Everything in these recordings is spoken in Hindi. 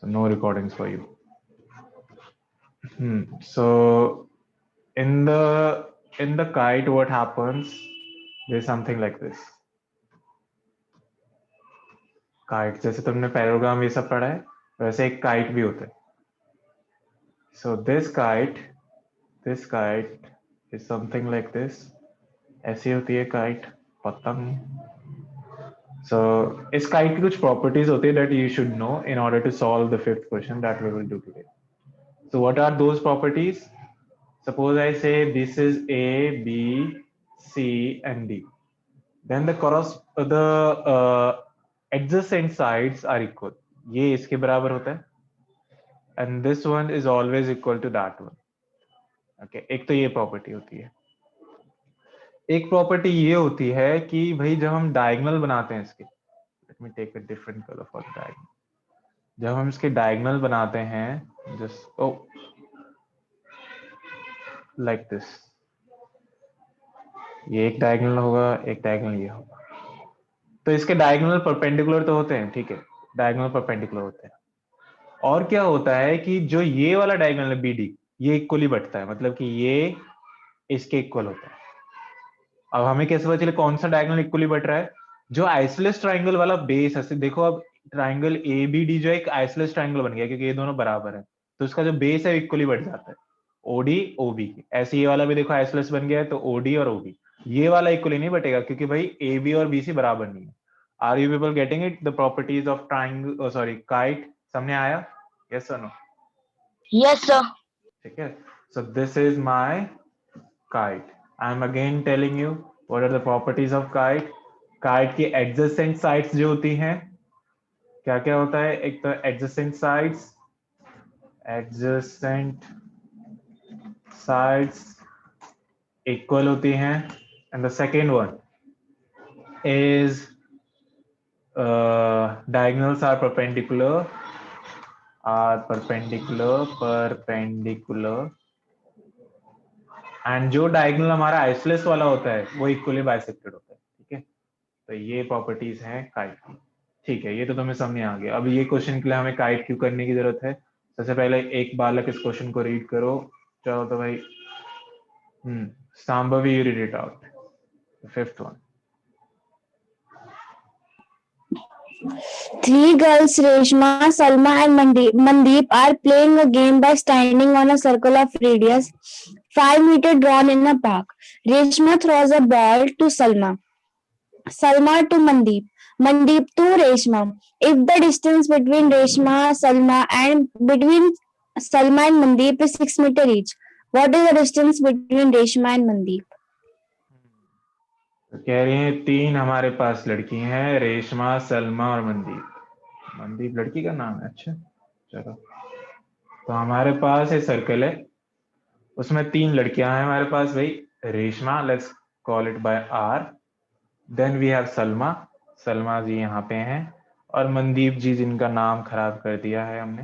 So no recordings for you. So in the kite, what happens? There's something like this. Kite, जैसे तुमने पैरोग्राम ये सब पढ़ा है, वैसे एक kite भी होता है. So this kite is something like this. ऐसी होती है kite, पतंग. So इस kite की कुछ properties होती है that you should know in order to solve the fifth question that we will do today. So what are those properties? Suppose I say this is A, B, C, and D. Then the adjacent sides are equal. ये इसके बराबर होता है. And this one is always equal to that one. Okay, एक तो ये property होती है. एक प्रॉपर्टी ये होती है कि भाई जब हम डायगोनल बनाते हैं इसके, let me take a different colour for diagonal. जब हम इसके डायगोनल बनाते हैं, जस्ट लाइक दिस, ये एक डायगोनल होगा, एक डायगोनल ये होगा. तो इसके डायगोनल परपेंडिकुलर तो होते हैं, ठीक है, डायगोनल परपेंडिकुलर होते हैं. और क्या होता है कि जो ये वाला डायगोनल है BD, ये इक्वली बटता है, मतलब कि ये इसके इक्वल होता है. अब हमें कैसे पता चले कौन सा डायगोनल इक्वली बट रहा है? जो आइसोलेस ट्राइंगल वाला बेस है, देखो अब ट्राइंगल ABD जो एक आइसोलेस ट्राइंगल बन गया क्योंकि ये दोनों बराबर है, तो इसका जो बेस है इक्वली बट जाता है, OD OB. ऐसे ये वाला भी देखो आइसोलेस बन गया है, तो OD और OB. ये वाला इक्वली नहीं बटेगा क्योंकि भाई AB और BC बराबर नहीं है. Are you people getting it? The properties of triangle, sorry kite, सामने आया? यस और नो? Yes, sir. ठीक है. So this is my kite. I am again telling you what are the properties of kite. Kite की एडजेसेंट साइड्स जो होती हैं, क्या क्या होता है? एक तो एडजेसेंट साइड्स इक्वल होती हैं, and the second one is diagonals are perpendicular and जो डायगोनल हमारा आइसोलेस वाला होता है वो इक्वली बाइसेक्टेड होता है. ठीक है, तो ये प्रॉपर्टीज हैं काइट की. ठीक है, ये तो तुम्हें समझ आ गया. अब ये क्वेश्चन के लिए हमें काइट क्यों करने की जरूरत है? सबसे पहले एक बालक इस क्वेश्चन को रीड करो. चलो तो भाई, Sambhavi, you read it out, the fifth one. Three girls, Reshma, Salma, and Mandeep, are playing a game by standing on a circle of radius 5 meters drawn in a park. Reshma throws a ball to Salma, Salma to Mandeep, Mandeep to Reshma. If the distance between Reshma, Salma, and Mandeep is 6 meters each, what is the distance between Reshma and Mandeep? तो कह रही हैं तीन हमारे पास लड़की हैं, रेशमा, सलमा और मनदीप. मनदीप लड़की का नाम है? अच्छा, चलो. तो हमारे पास एक सर्कल है, उसमें तीन लड़कियां हैं हमारे पास भाई. Reshma, let's call it by R. Then we have Salma, Salma ji यहाँ पे हैं. और मनदीप जी, जिनका नाम खराब कर दिया है हमने,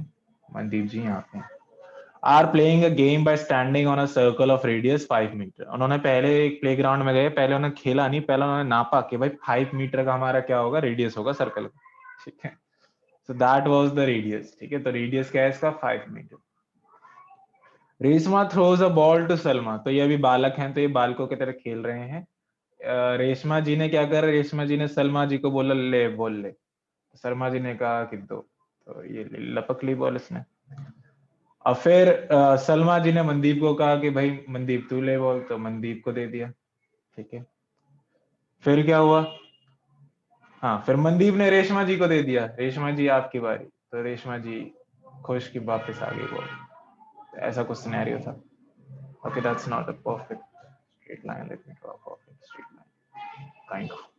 मनदीप जी यहाँ पे हैं. Are playing a game by standing on a circle of radius 5 metre. उन्होंने पहले एक प्लेग्राउंड में गए, पहले उन्होंने खेला नहीं, पहले उन्होंने नापा कि भाई 5 मीटर का हमारा क्या होगा, रेडियस होगा सर्कल का. ठीक है, so that was the radius. ठीक है, तो रेडियस क्या है इसका? 5 metre. Reshma throws a ball to Salma. तो ये अभी बालक हैं, तो ये बालकों की तरह खेल रहे हैं. रेशमा जी ने क्या करा? रेशमा जी ने सलमा जी को बोला ले बॉल ले. शर्मा जी ने कहा कि दो, तो ये लपक ली बॉल इसने. और फिर सलमा जी ने मनदीप को कहा कि भाई मनदीप तू ले बॉल, तो मनदीप को दे दिया. ठीक है, फिर क्या हुआ? हाँ, फिर मनदीप ने रेशमा जी को दे दिया. रेशमा जी आपकी बारी. तो रेशमा जी खुश की वापस आ गई बॉल. तो ऐसा कुछ सिनेरियो था. Okay, that's not a perfect straight line. Let me draw a perfect straight line kind of.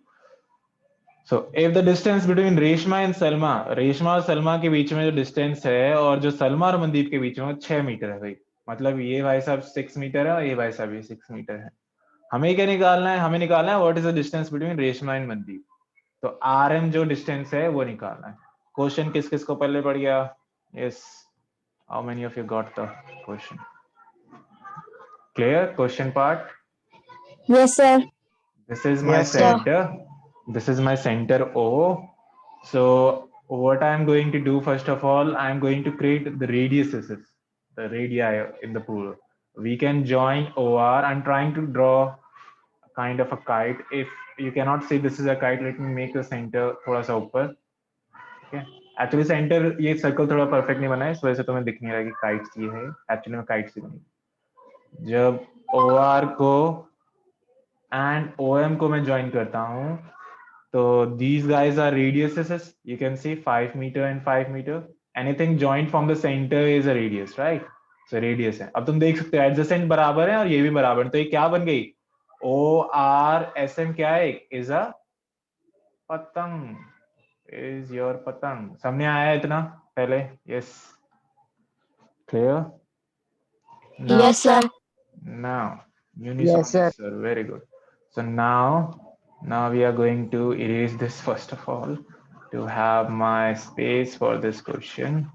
So if the distance between Reshma and Salma, Reshma और सलमा के बीच में जो डिस्टेंस है, और जो सलमा और मनदीप के बीच में 6 मीटर है भाई. मतलब ये भाई साहब 6 मीटर है और ये भाई साहब ये 6 मीटर है. हमें क्या निकालना है? हमें निकालना है what is the distance between Reshma and Mandeep. तो RM जो डिस्टेंस है वो निकालना है. क्वेश्चन किस किस को पहले पड़ गया? Yes, how many of you got the question? Clear question part? Yes, sir. This is my Yes, sir. center. This is my center O. So what I'm going to do, first of all, I'm going to create the radiuses, the radii in the pool. We can join OR. I'm trying to draw a kind of a kite. If you cannot see this is a kite, let me make the center थोड़ा सा ऊपर. Okay. एक्चुअली सेंटर ये सर्कल थोड़ा परफेक्ट नहीं बना है, इस वजह से तुम्हें दिख नहीं रहा कि काइट्स ये है. एक्चुअली में काइट्स ही बनी. जब OR को एंड OM को मैं ज्वाइन करता हूँ, तो these guys are radiuses. You can see 5 meter and 5 meter. Anything joined from the center is a radius, right? So radius है. अब तुम देख सकते हो adjacent बराबर है और ये भी बराबर है, तो ये क्या बन गई? ORSM क्या है? is a पतंग. Is your पतंग. समझ आया इतना पहले? Yes. Clear? Now, Yes, sir. now, Yes, sir. sir. Very good. So now we are going to erase this first of all to have my space for this question.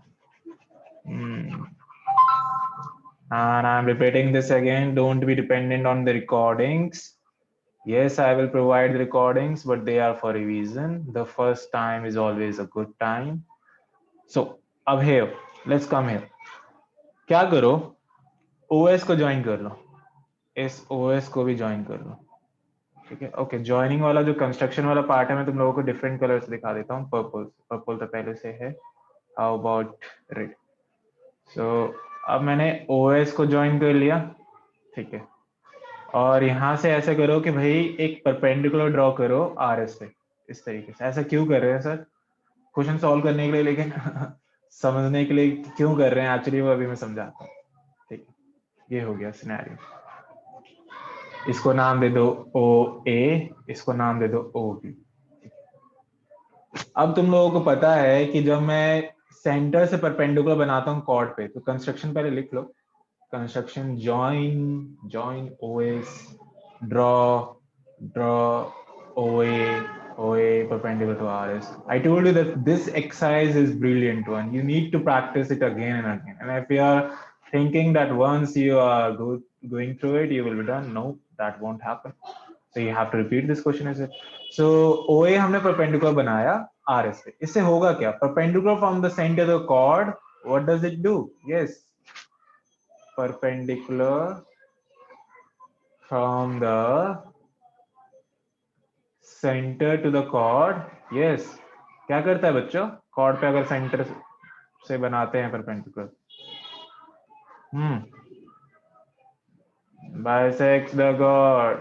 And I'm repeating this again. Don't be dependent on the recordings. Yes, I will provide the recordings, but they are for revision. The first time is always a good time. So, अब here, let's come here. क्या करो? OS को ज्वाइन कर लो. इस OS को भी ज्वाइन कर लो. ठीक है. ओके, ज्वाइनिंग वाला जो कंस्ट्रक्शन वाला पार्ट है मैं तुम लोगों को डिफरेंट कलर से दिखा देता हूँ. पर्पल तो पहले से है. How about red? सो अब मैंने OS को ज्वाइन कर लिया. ठीक है. और यहाँ से ऐसे करो कि भाई एक परपेंडिकुलर ड्रॉ करो RS पे, इस तरीके से. ऐसा क्यों कर रहे हैं सर? क्वेश्चन सॉल्व करने के लिए, लेकिन समझने के लिए क्यों कर रहे हैं एक्चुअली वो अभी मैं समझाता हूँ. ठीक है. ये हो गया सिनेरियो. इसको नाम दे दो OA, इसको नाम दे दो OB. अब तुम लोगों को पता है कि जब मैं सेंटर से परपेंडिकुलर बनाता हूँ कॉर्ड पे, तो कंस्ट्रक्शन पहले लिख लो. Construction join OS, draw OA perpendicular to RS. I told you that this exercise is brilliant one. You need to practice it again and again. And if you are thinking that once you are going through it, you will be done, no, that won't happen. So you have to repeat this question as well. So OA हमने perpendicular बनाया RS पे. इससे होगा क्या? Perpendicular from the center of the chord. What does it do? Yes, perpendicular from the center to the chord. Yes. क्या करता है बच्चों? chord पे अगर center से बनाते हैं perpendicular, bisects the chord.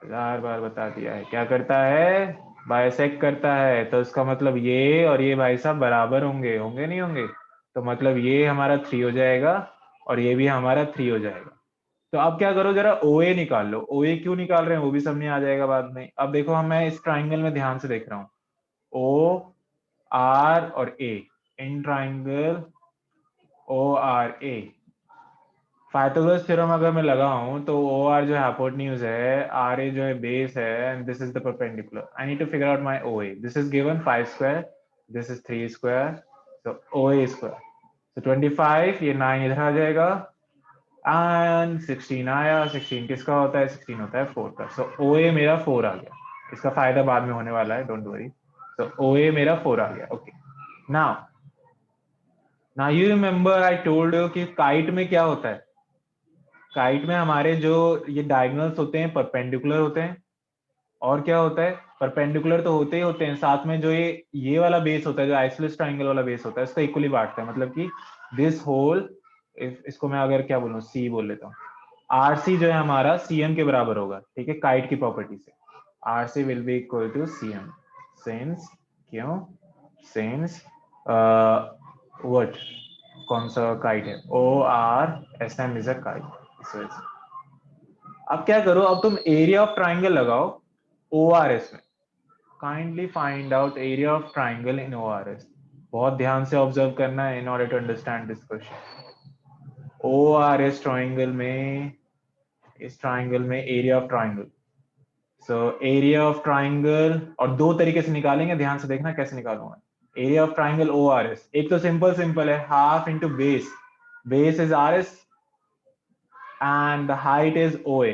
1000 बार बता दिया है. क्या करता है? बाइसेक्ट करता है. तो इसका मतलब ये और ये भाई साहब बराबर होंगे नहीं होंगे? तो मतलब ये हमारा 3 हो जाएगा और ये भी हमारा 3 हो जाएगा. तो अब क्या करो, जरा OA निकाल लो. OA क्यों निकाल रहे हैं वो भी समझ आ जाएगा बाद में. अब देखो मैं इस ट्राइंगल में ध्यान से देख रहा हूँ. OR और A in triangle ORA. Pythagoras theorem अगर मैं लगाऊं तो OR जो है हाइपोटेन्यूज है, RA जो है बेस है, and this is the perpendicular. I need to figure out my OA. This is given 5 square, this is 3 square, so OA square. so 25, ये 9 इधर आ जाएगा एंड 16 आया. 16 किसका होता है? 16 होता है 4 का. so OA मेरा 4 आ गया. इसका फायदा बाद में होने वाला है, डोंट वरी. so OA मेरा 4 आ गया. Okay. Now you remember I told you कि काइट में क्या होता है. काइट में हमारे जो ये डायगोनल्स होते हैं परपेंडिकुलर होते हैं. और क्या होता है? परपेंडिकुलर तो होते ही होते हैं, साथ में जो ये वाला बेस होता है, जो आइसोसेलेस ट्रायंगल वाला बेस होता है, इसको इक्वली बांटता है. मतलब कि दिस होल, इसको मैं अगर क्या बोलूं, C बोल लेता हूँ. RC जो है हमारा CM के बराबर होगा. ठीक है, काइट की प्रॉपर्टी से RC will be equal to CM. Since क्यों? सिंस व्हाट, कौन सा काइट है? ORSM is a kite. अब क्या करो, अब तुम एरिया ऑफ ट्राइंगल लगाओ ORS में. Kindly find out area of triangle in ORS. बहुत ध्यान से ऑब्जर्व करना है in order to understand this question. ORS triangle में, इस ट्राइंगल में area of triangle. So area of triangle, और दो तरीके से निकालेंगे, ध्यान से देखना कैसे निकालूंगा. एरिया ऑफ ट्राइंगल ORS, एक तो सिंपल है, half into base. Base is RS and the height is OA,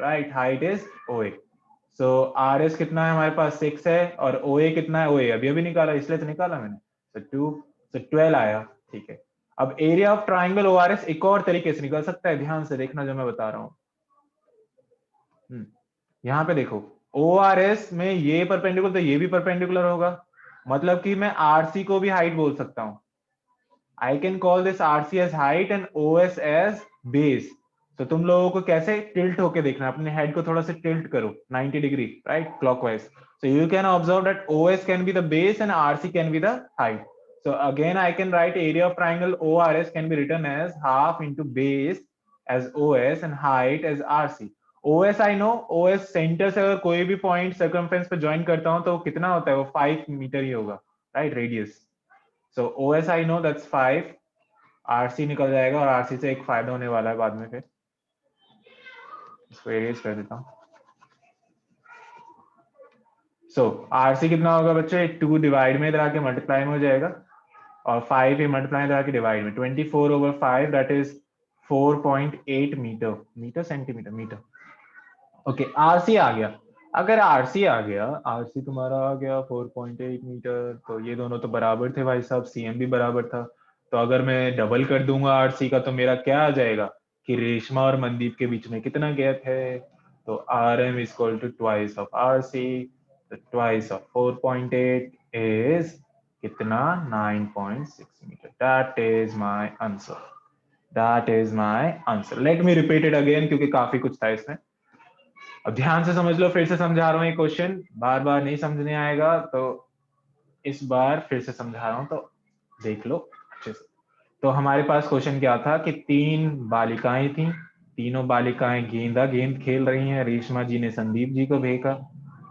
right? Height is OA. So R S कितना है हमारे पास 6 है, और ओ ए कितना है, ओ ए अभी अभी निकाला इसलिए तो निकाला मैंने, तो 2, तो 12 आया। ठीक है, अब area of triangle O R S एक और तरीके से निकल सकता है, ध्यान से देखना जो मैं बता रहा हूँ। यहाँ पे देखो, ओ आर एस में ये परपेंडिकुलर तो ये भी परपेंडिकुलर होगा, मतलब कि मैं आरसी को भी हाइट बोल सकता हूँ। I can call this RC as height and O S as base. तो तुम लोगों को कैसे टिल्ट होके देखना, अपने हेड को थोड़ा सा टिल्ट करो 90 degree, right, clockwise. So you can observe that OS can be the base and RC can be the height. So again, I can write area of triangle ORS can be written as half into base as OS and height as RC. OS I know, OS centre से अगर कोई भी पॉइंट सर्कमफ्रेंस पे ज्वाइन करता हूं तो कितना होता है, वो 5 मीटर ही होगा, right, radius. So OS I know that's 5, RC निकल जाएगा, और RC से एक फायदा होने वाला है बाद में, फिर इसको एरेज कर देता हूं। सो आरसी कितना होगा बच्चे, 2 डिवाइड में इधर आके मल्टीप्लाई में हो जाएगा, और 5 ही मल्टीप्लाई इधर आके डिवाइड में, 24/5 that is 4.8 metre, metre centimetre metre. Okay, RC आ गया। अगर आरसी आ गया, आरसी तुम्हारा आ गया 4.8 मीटर, तो ये दोनों तो बराबर थे भाई साहब, सीएम भी बराबर था। तो अगर मैं डबल कर दूंगा आरसी का तो मेरा क्या आ जाएगा कि रेशमा और मनदीप के बीच में कितना गैप है, तो R M is equal to twice of R C, तो ट्वाइस ऑफ 4.8 इज कितना, 9.6 metre. That is my answer, that is my answer. Let me repeat it again क्योंकि काफी कुछ था इसमें। अब ध्यान से समझ लो, फिर से समझा रहा हूँ ये क्वेश्चन, बार बार नहीं समझने आएगा तो इस बार फिर से समझा रहा हूँ, तो देख लो अच्छे से। तो हमारे पास क्वेश्चन क्या था कि 3 बालिकाएं थी, तीनों बालिकाएं गेंद खेल रही हैं, रेशमा जी ने संदीप जी को फेंका,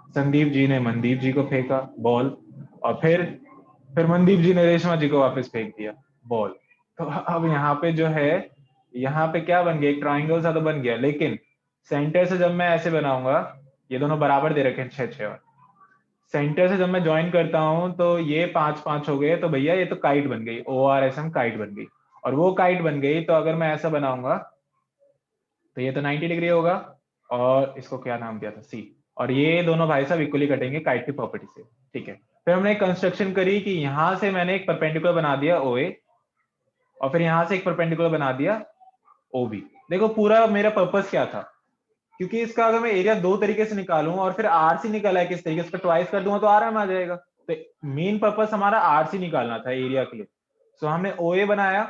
संदीप जी ने मनदीप जी को फेंका बॉल, और फिर मनदीप जी ने रेशमा जी को वापस फेंक दिया बॉल। तो अब यहाँ पे जो है, यहाँ पे क्या बन गया, एक ट्राइंगल सा तो बन गया, लेकिन सेंटर से जब मैं ऐसे बनाऊंगा, ये दोनों बराबर दे रखे हैं 6-6, और सेंटर से जब मैं ज्वाइन करता हूं तो ये 5-5 हो गए, तो भैया ये तो काइट बन गई, O R S M kite बन गई, और वो काइट बन गई तो अगर मैं ऐसा बनाऊंगा तो ये तो 90 डिग्री होगा, और इसको क्या नाम दिया था, सी, और ये दोनों भाई साहब इक्वली कटेंगे काइट की प्रॉपर्टी से। ठीक है, फिर हमने एक कंस्ट्रक्शन करी कि यहां से मैंने एक परपेंडिकुलर बना दिया ओ ए, और फिर यहां से एक परपेंडिकुलर बना दिया ओ बी। देखो पूरा मेरा पर्पस क्या था, क्योंकि इसका अगर मैं एरिया दो तरीके से निकालूं और फिर आरसी निकाला है किस तरीके से, ट्वाइस कर दूंगा तो आराम आ जाएगा। तो मेन पर्पस हमारा आरसी निकालना था एरिया के लिए। सो हमने ओ ए बनाया,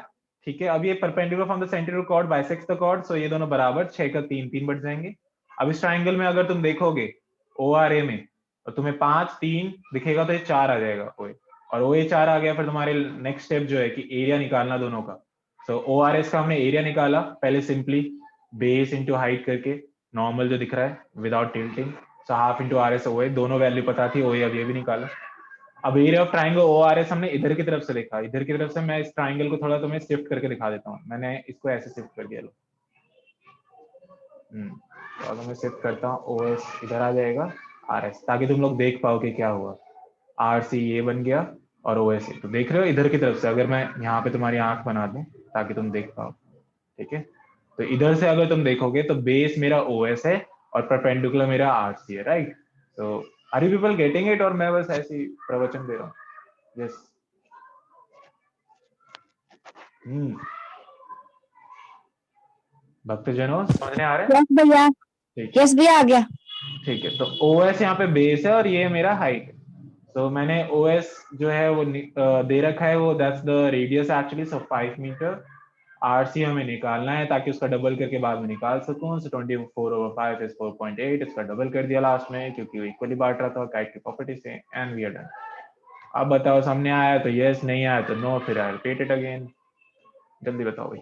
ठीक है, अब ये perpendicular from the centre to chord bisects the chord, so ये दोनों बराबर, 6 का 3 3 बढ़ जाएंगे। अब इस ट्राइंगल में अगर तुम देखोगे ओ आर ए में, तो तुम्हें 5 3 दिखेगा तो ये 4 आ जाएगा ओ ए, और ओ ए 4 आ गया, फिर तुम्हारे नेक्स्ट स्टेप जो है कि एरिया निकालना दोनों का। सो ओ आर एस का हमने एरिया निकाला पहले सिंपली बेस इंटू हाइट करके, नॉर्मल जो दिख रहा है without tilting, so half into R S O A, दोनों वैल्यू पता थी, ओ ए अब ये भी निकाला। अब area of triangle O R S हमने इधर की तरफ से देखा, इधर की तरफ से मैं इस ट्राइंगल को थोड़ा तुम्हें शिफ्ट करके दिखा देता हूँ, मैंने इसको ऐसे शिफ्ट कर दिया लो। तो अगर मैं शिफ्ट करता हूँ ओ एस इधर आ जाएगा, आर एस, ताकि तुम लोग देख पाओ कि क्या हुआ, आर सी ये बन गया और ओ एस, तो देख रहे हो इधर की तरफ से, अगर मैं यहाँ पे तुम्हारी आंख बना दूं ताकि तुम देख पाओ, ठीक है, तो इधर से अगर तुम देखोगे तो बेस मेरा ओ एस है और परपेंडिकुलर मेरा आर सी है, राइट। तो are you people getting it, और मैं बस ऐसे ही प्रवचन दे रहा हूँ? यस। भक्तजनों समझ में आ रहा है? यस भैया, ठीक है, यस भैया आ गया। ठीक है, तो ओ एस यहाँ पे बेस है और ये मेरा हाइट है। तो मैंने ओ एस जो है वो दे रखा है, वो that's the radius actually, so 5 metre. RC हमें निकालना है ताकि उसका डबल करके बाद में निकाल सकूं, सो 24/5 इज 4.8, इसका डबल कर दिया लास्ट में क्योंकि वो इक्वली बांट रहा था काइट की प्रॉपर्टी से, एंड वी आर डन। अब बताओ सामने आया तो यस, नहीं आया तो नो, फिर आई रिपीट इट अगेन। जल्दी बताओ भाई।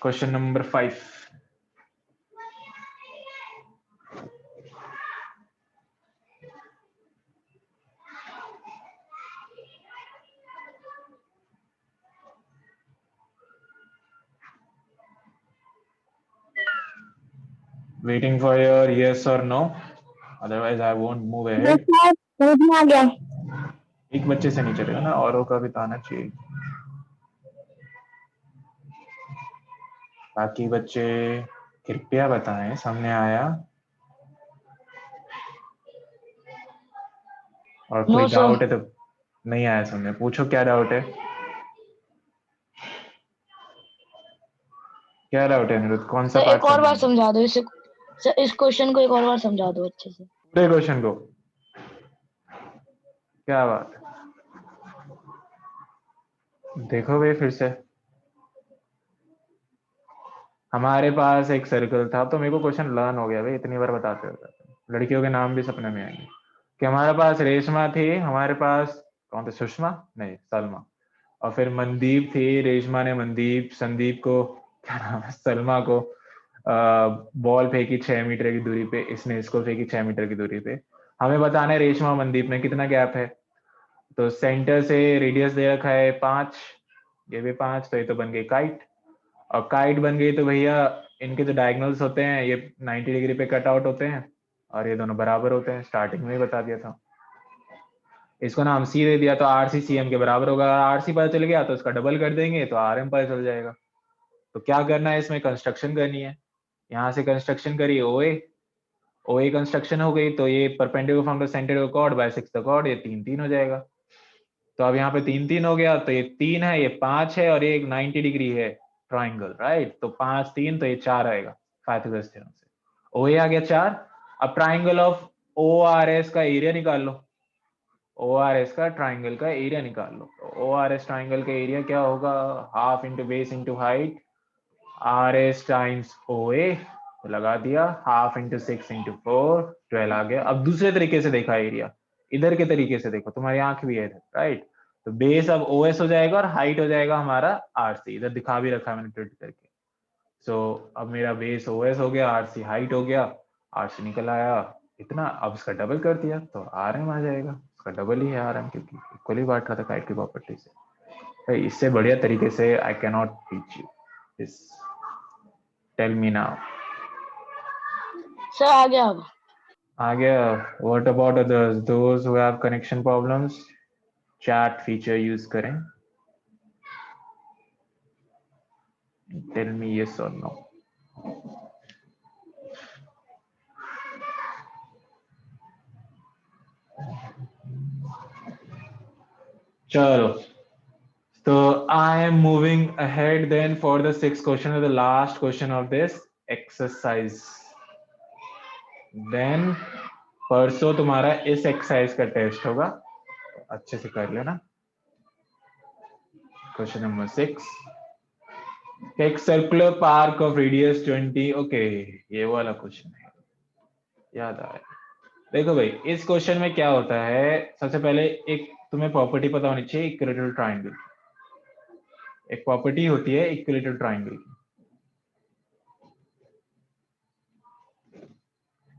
Question number 5। Waiting for your yes or no, otherwise I won't move yes ahead. Sir, समझ में आ गया। एक बच्चे से नहीं चलेगा ना, औरों का भी तो आना चाहिए। बाकी बच्चे कृपया बताएं सामने आया। और No, कोई sir. डाउट है तो नहीं आया समझ, पूछो क्या डाउट है, क्या डाउट है अनिरुद्ध, कौन सा सर पार्ट एक और बार समझना है? समझा दो इसे। सर इस क्वेश्चन को एक और बार समझा दो अच्छे से। पूरे क्वेश्चन को, क्या बात है, देखो भाई फिर से। हमारे पास एक सर्कल था, तो मेरे को क्वेश्चन लर्न हो गया भाई, इतनी बार बताते होते, लड़कियों के नाम भी सपने में आएंगे। कि हमारे पास रेशमा थी, हमारे पास कौन थे, सुषमा नहीं सलमा, और फिर मनदीप थी, रेशमा ने मनदीप संदीप को क्या नाम है सलमा को बॉल फेंकी 6 मीटर की दूरी पे, इसने इसको फेंकी 6 मीटर की दूरी पे। हमें बताना है रेशमा मनदीप में कितना गैप है। तो सेंटर से रेडियस दे रखा है 5, ये भी 5, तो ये तो बन गई काइट। और काइट बन गई तो भैया इनके जो डायगोनल्स होते हैं ये 90 डिग्री पे कट आउट होते हैं, और ये दोनों बराबर होते हैं, स्टार्टिंग में ही बता दिया था। इसको नाम सी दे दिया, तो आर सी सी एम के बराबर होगा, आर सी पता चल गया तो उसका डबल कर देंगे तो आर एम पता चल जाएगा। तो क्या करना है, इसमें कंस्ट्रक्शन करनी है। यहाँ से कंस्ट्रक्शन करिए, ओए ओए कंस्ट्रक्शन हो गई, तो ये perpendicular from the centre of chord by 6 the chord, ये 3 3 हो जाएगा। तो अब यहाँ पे 3 3 हो गया, तो ये 3 है, ये 5 है, और ये एक 90 डिग्री है ट्राइंगल, राइट। तो 5 3, तो ये 4 आएगा पाइथागोरस थ्योरम से। ओए आ गया 4। अब triangle of O R S का एरिया निकाल लो, ओ आर एस का ट्राइंगल का एरिया निकाल लो। तो ओ आर एस ट्राइंगल का एरिया क्या होगा, half into base into height, R S times O A, तो लगा दिया, हाफ इंटू 6 इंटू 4, 12 आ गया। अब दूसरे तरीके से देखा एरिया, इधर के तरीके से देखो, तुम्हारी आंख भी है इधर, राइट। तो बेस अब ओ एस हो जाएगा और हाइट हो जाएगा हमारा आर सी, इधर दिखा भी रखा है मैंने प्रिंट करके। सो अब मेरा बेस ओ एस हो गया, आर सी हाइट हो गया, आर सी निकल आया इतना। अब इसका डबल कर दिया तो आर एम आ जाएगा, इसका डबल ही है आर एम, क्योंकि इक्वली बांट रहा था काइट की प्रॉपर्टी से। भाई इससे बढ़िया तरीके से I can not teach you this, tell me now. Sir आ गया अब। आ गया। What about others, those who have connection problems, chat feature use करें, टेल मी यस और नो। चलो, so I am moving ahead then for the 6th question, or the last question of this exercise. Then परसों तुम्हारा इस एक्सरसाइज का टेस्ट होगा, तो अच्छे से कर लेना। क्वेश्चन नंबर 6, एक circular park of radius 20, okay ये वाला क्वेश्चन है, याद आया। देखो भाई इस क्वेश्चन में क्या होता है, सबसे पहले एक तुम्हें प्रॉपर्टी पता होनी चाहिए इक्विलेटरल ट्राइंगल। एक प्रॉपर्टी होती है इक्विलेटरल ट्राइंगल की।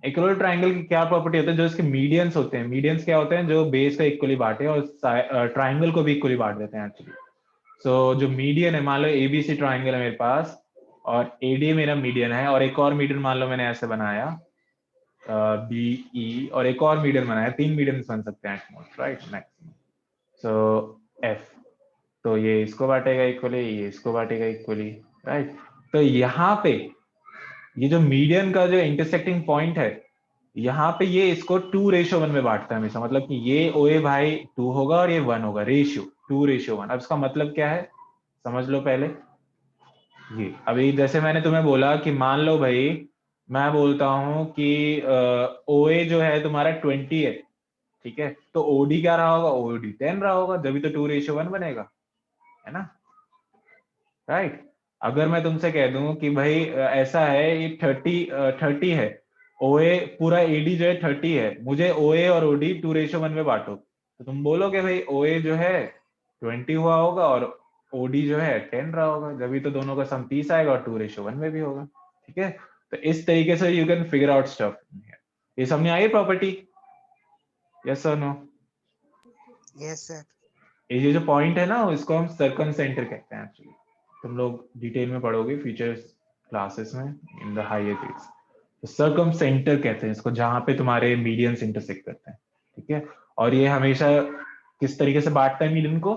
इक्वल ट्राइंगल की क्या प्रॉपर्टी होती है, जो इसके मीडियंस होते हैं, मीडियंस क्या होते हैं, जो बेस का इक्वली बांटे और ट्राइंगल को भी इक्वली बांट देते हैं एक्चुअली। सो जो मीडियन है, मान लो एबीसी ट्राइंगल है मेरे पास, और एडी मेरा मीडियन है, और एक और मीडियन मान लो मैंने ऐसे बनाया बी ई, और एक और मीडियन बनाया, 3 मीडियन बन सकते हैं एटमोस्ट, राइट, मैक्सिमम। सो एफ, तो ये इसको बांटेगा इक्वली, ये इसको बांटेगा इक्वली, राइट। तो यहाँ पे ये जो मीडियन का जो इंटरसेक्टिंग पॉइंट है, यहाँ पे ये इसको 2:1 में बांटता है हमेशा, मतलब कि ये ओ ए भाई 2 होगा और ये 1 होगा, रेशियो 2:1। अब इसका मतलब क्या है, समझ लो पहले। ये अभी जैसे मैंने तुम्हें बोला कि मान लो भाई मैं बोलता हूं कि ओ ए जो है तुम्हारा 20 है, ठीक है, तो ओडी क्या रहा होगा, ओडी 10 रहा होगा, जब भी तो 2:1 बनेगा, है ना, राइट। अगर मैं तुमसे कह दूं कि भाई ऐसा है, ये 30 है, ओए पूरा एडी जो है 30 है, मुझे ओए और ओडी 2:1 में बांटो, तो तुम बोलोगे भाई ओए जो है 20 हुआ होगा और ओडी जो है 10 रहा होगा, जब भी तो दोनों का सम 30 आएगा और 2:1 में भी होगा, ठीक है। तो इस तरीके से you can figure out stuff. ये समझ आई प्रॉपर्टी, यस और नो? Yes sir. ये जो पॉइंट है ना, इसको हम सर्कम सेंटर कहते हैं एक्चुअली, तुम लोग डिटेल में पढ़ोगे फ्यूचर क्लासेस में इन द हायर ग्रेड्स। तो सर्कम सेंटर कहते हैं इसको, जहां पे तुम्हारे मीडियंस इंटरसेक्ट करते हैं, ठीक है। और ये हमेशा किस तरीके से बांटता है मीडियन को,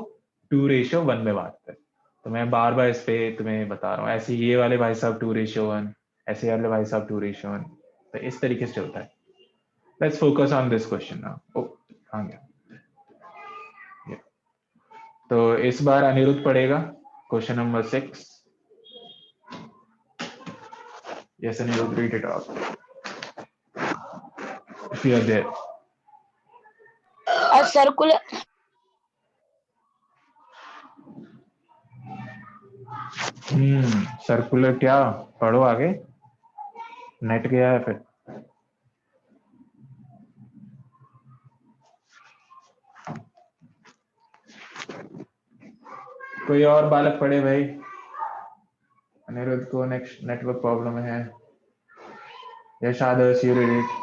2:1 में बांटता है। तो मैं बार बार इस पे तुम्हें बता रहा हूँ, ऐसे ये वाले भाई साहब 2:1, ऐसे वाले भाई साहब 2:1, तो इस तरीके से चलता है। Let's focus on this question now. ओ आ गया। तो इस बार अनिरुद्ध पढ़ेगा question number 6. Yes, Anirudh, read it out if you are there. A circular circular क्या पढ़ो आगे. नेट गया है फिर. कोई और बालक पढ़े भाई. अनिरुद्ध को नेक्स्ट नेटवर्क प्रॉब्लम है. Yash Adarsh, you read it.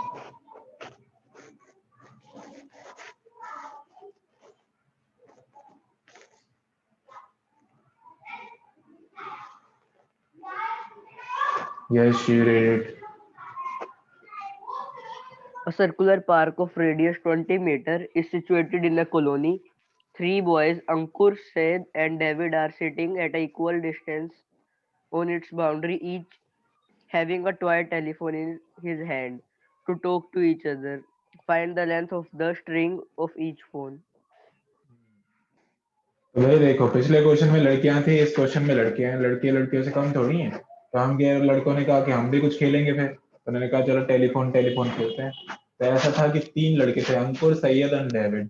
Yes, you read it. A circular park of radius 20 meters is situated in a colony. Three boys, Ankur, Said, and David, are sitting at an equal distance on its boundary, each having a toy telephone in his hand to talk to each other. Find the length of the string of each phone. तो भाई देखो, पिछले क्वेश्चन में लड़कियां थी, इस क्वेश्चन में लड़के हैं. लड़के लड़कियों से कम थोड़ी हैं. तो हम क्या, लड़कों ने कहा कि हम भी कुछ खेलेंगे. फिर तो उन्होंने कहा चलो टेलीफोन खेलते हैं. तो ऐसा था कि 3 लड़के थे, अंकुर, सैयद एंड डेविड.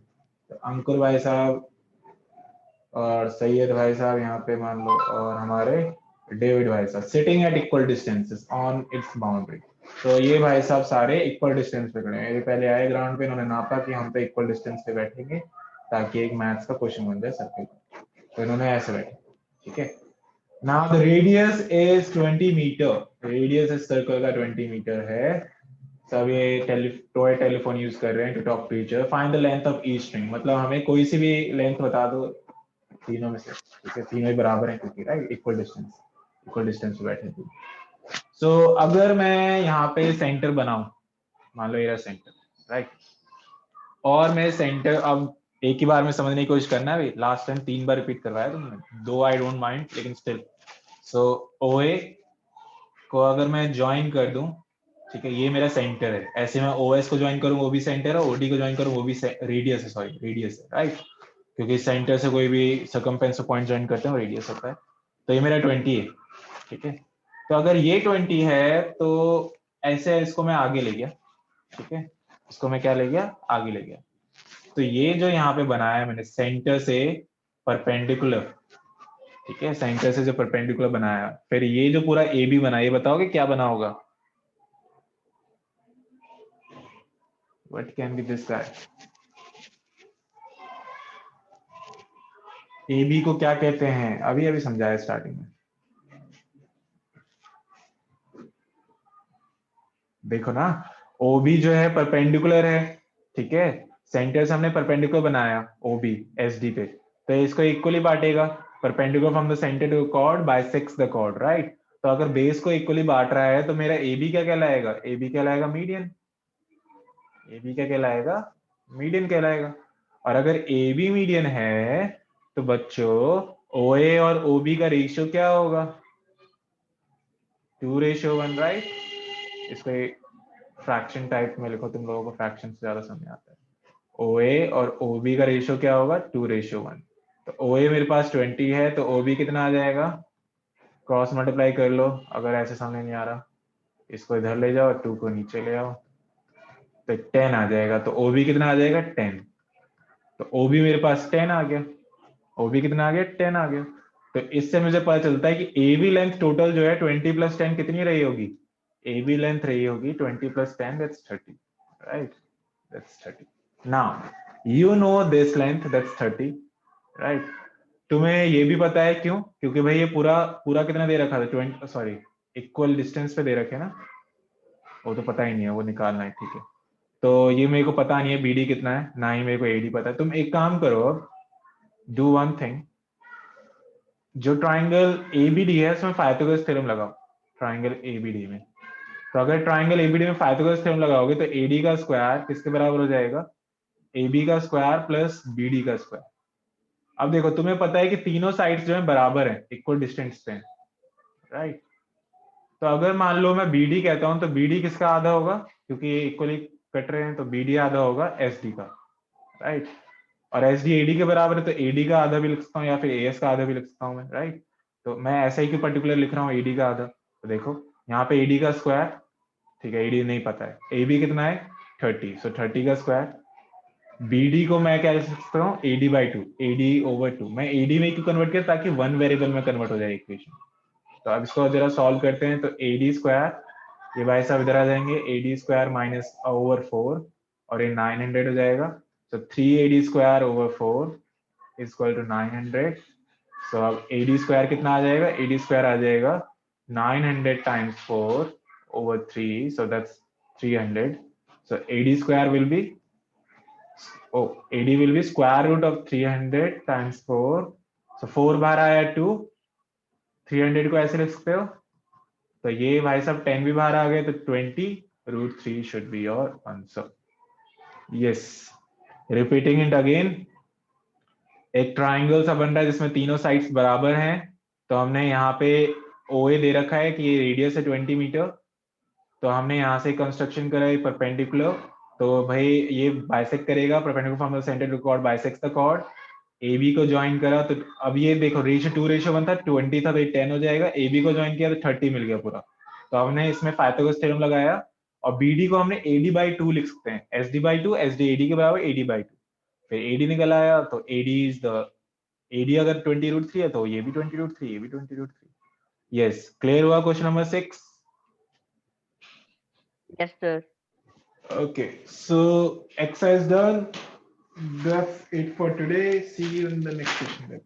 तो अंकुर भाई साहब और सैयद भाई साहब यहाँ पे मान लो, और हमारे डेविड भाई साहब sitting at equal distances on it's boundary. तो ये भाई साहब सारे इक्वल डिस्टेंस पे खड़े हैं. ये पहले आए ग्राउंड पे, इन्होंने नापा कि हम पे इक्वल डिस्टेंस पे बैठेंगे ताकि एक मैथ्स का क्वेश्चन बन जाए सर्कल. तो इन्होंने ऐसे बैठे. ठीक है. Now the radius is 20 metre. Radius इस सर्कल का 20 मीटर है. सब ये टॉय टेलीफोन यूज कर रहे हैं to talk to each other. Find the length of each string. मतलब हमें कोई सी भी लेंथ बता दो तीनों में से. ठीक है, तीनों ही बराबर हैं क्योंकि राइट इक्वल डिस्टेंस पे बैठे थे. सो अगर मैं यहाँ पे सेंटर बनाऊं, मान लो ये रहा सेंटर, राइट. और मैं सेंटर, अब एक ही बार में समझने की कोशिश करना है. लास्ट टाइम 3 बार रिपीट करवाया तुमने, दो आई डोंट माइंड, लेकिन स्टिल. सो ओए को अगर मैं ज्वाइन कर दूं, ठीक है, ये मेरा सेंटर है. ऐसे मैं ओएस को ज्वाइन करूं, वो भी सेंटर है. ओडी को ज्वाइन करूं, वो भी रेडियस है. सॉरी, रेडियस है, राइट. क्योंकि सेंटर से कोई भी सर्कमफेरेंस से पॉइंट ज्वाइन करते हैं, रेडियस होता है. तो ये मेरा 20 है. ठीक है. तो अगर ये 20 है तो ऐसे इसको मैं आगे ले गया. ठीक है, इसको मैं क्या ले गया, आगे ले गया. तो ये जो यहाँ पे बनाया है मैंने सेंटर से परपेंडिकुलर, ठीक है, सेंटर से जो परपेंडिकुलर बनाया, फिर ये जो पूरा ए बी बना, ये बताओगे क्या बना होगा. What can be this guy. A B को क्या कहते हैं, अभी अभी समझाया स्टार्टिंग में. देखो ना, ओबी जो है परपेंडिकुलर है. ठीक है, सेंटर से हमने परपेंडिकुलर बनाया ओबी एस डी पे, तो इसको इक्वली बांटेगा. Perpendicular from the centre to chord bisects the chord, right. तो अगर बेस को इक्वली बांट रहा है तो मेरा ए बी क्या कहलाएगा, ए बी कहलाएगा मीडियन. ए बी क्या कहलाएगा, मीडियन कहलाएगा. और अगर ए बी मीडियन है तो बच्चों ओ ए और ओ बी का रेशियो क्या होगा, 2:1, राइट. इसको फ्रैक्शन टाइप में लिखो, तुम लोगों को फ्रैक्शन से ज्यादा समझ आता है. ओ ए और ओ बी का रेशियो क्या होगा, 2:1. तो ओ ए मेरे पास 20 है, तो ओ बी कितना आ जाएगा, क्रॉस मल्टीप्लाई कर लो. अगर ऐसे समझ नहीं आ रहा, इसको इधर ले जाओ, 2 को नीचे ले आओ, तो 10 आ जाएगा. तो ओ बी कितना आ जाएगा, 10. तो ओ बी मेरे पास 10 आ गया. ओ बी कितना आ गया, 10 आ गया. तो इससे मुझे पता चलता है कि ए बी लेंथ टोटल जो है 20 + 10 कितनी रही होगी, ए बी लेंथ रही होगी 20 + 10, that's 30, right. That's 30. Now, you know this length, that's 30, right? तुम्हें ये भी पता है क्यों, क्योंकि भाई ये पूरा पूरा कितना दे रखा था, 20, सॉरी, इक्वल डिस्टेंस पे दे रखे ना, वो तो पता ही नहीं है, वो निकालना है. ठीक है, तो ये मेरे को पता नहीं है बीडी कितना है, ना ही मेरे को एडी पता है. तुम एक काम करो, डू वन थिंग. जो ट्राइंगल एबीडी है उसमें पाइथागोरस थ्योरम लगाओ. ट्राइंगल एबीडी में, तो अगर ट्राइंगल एबीडी में पाइथागोरस थ्योरम लगाओगे तो एडी का स्क्वायर किसके बराबर हो जाएगा, AB का स्क्वायर प्लस BD का स्क्वायर. अब देखो, तुम्हें पता है कि तीनों साइड्स जो है बराबर हैं, इक्वल डिस्टेंस पे हैं, राइट. तो अगर मान लो मैं BD कहता हूं तो BD किसका आधा होगा, क्योंकि ये इक्वली कट रहे हैं, तो BD आधा होगा SD का, राइट. और एस डी एडी के बराबर है, तो एडी का आधा भी लिख सकता हूँ या फिर एएस का आधा भी लिख सकता हूँ मैं, राइट। तो मैं ऐसा ही क्यों पर्टिकुलर लिख रहा हूँ एडी का आधा, तो देखो यहाँ पे एडी का स्क्वायर, ठीक है, एडी नहीं पता है, एबी कितना है 30, सो 30 का स्क्वायर। बीडी को मैं क्या लिख सकता हूँ एडी बाई 2, एडी ओवर 2। मैं एडी में क्यों कन्वर्ट किया, ताकि वन वेरिएबल में कन्वर्ट हो जाए इक्वेशन। तो अब इसको जरा सॉल्व करते हैं, तो एडी स्क्वायर, ये भाई साहब इधर आ जाएंगे, एडी स्क्वायर माइनस ओवर 4 और ये 900 हो जाएगा। तो 3AD square over 4 is equal to 900। So अब AD स्क्वायर कितना आ जाएगा, AD स्क्वायर आ जाएगा 900 times 4 over 3, so that's 300. So AD square will be, AD will be square root of 300 times 4. So 4 बाहर आया 2, 300 को ऐसे लिख सकते हो, तो ये भाई साहब 10 भी बाहर आ गए, तो 20 √3 should be your answer. Yes, repeating it again. एक ट्राइंगल सा बन रहा है जिसमें तीनों साइड्स बराबर हैं, तो हमने यहाँ पे OA दे रखा है कि ये रेडियस है 20 मीटर, तो हमने यहाँ से कंस्ट्रक्शन करा है परपेंडिकुलर, तो भाई ये बाइसेक्ट करेगा, perpendicular from the centre to chord bisects the chord. AB को ज्वाइन करा, तो अब ये देखो रेशियो 2:1 था, 20 था तो ये 10 हो जाएगा, AB को ज्वाइन किया तो 30 मिल गया पूरा। तो हमने इसमें पाइथागोरस थ्योरम लगाया, और BD को हमने AD/2 लिख सकते हैं, SD/2, SD AD के बराबर AD/2, फिर AD निकल आया, तो AD अगर 20√3 है तो ये भी 20√3, ये भी 20√3। यस, क्लियर हुआ question number 6? Yes, sir. Okay, so exercise done. That's it for today. See you in the next session.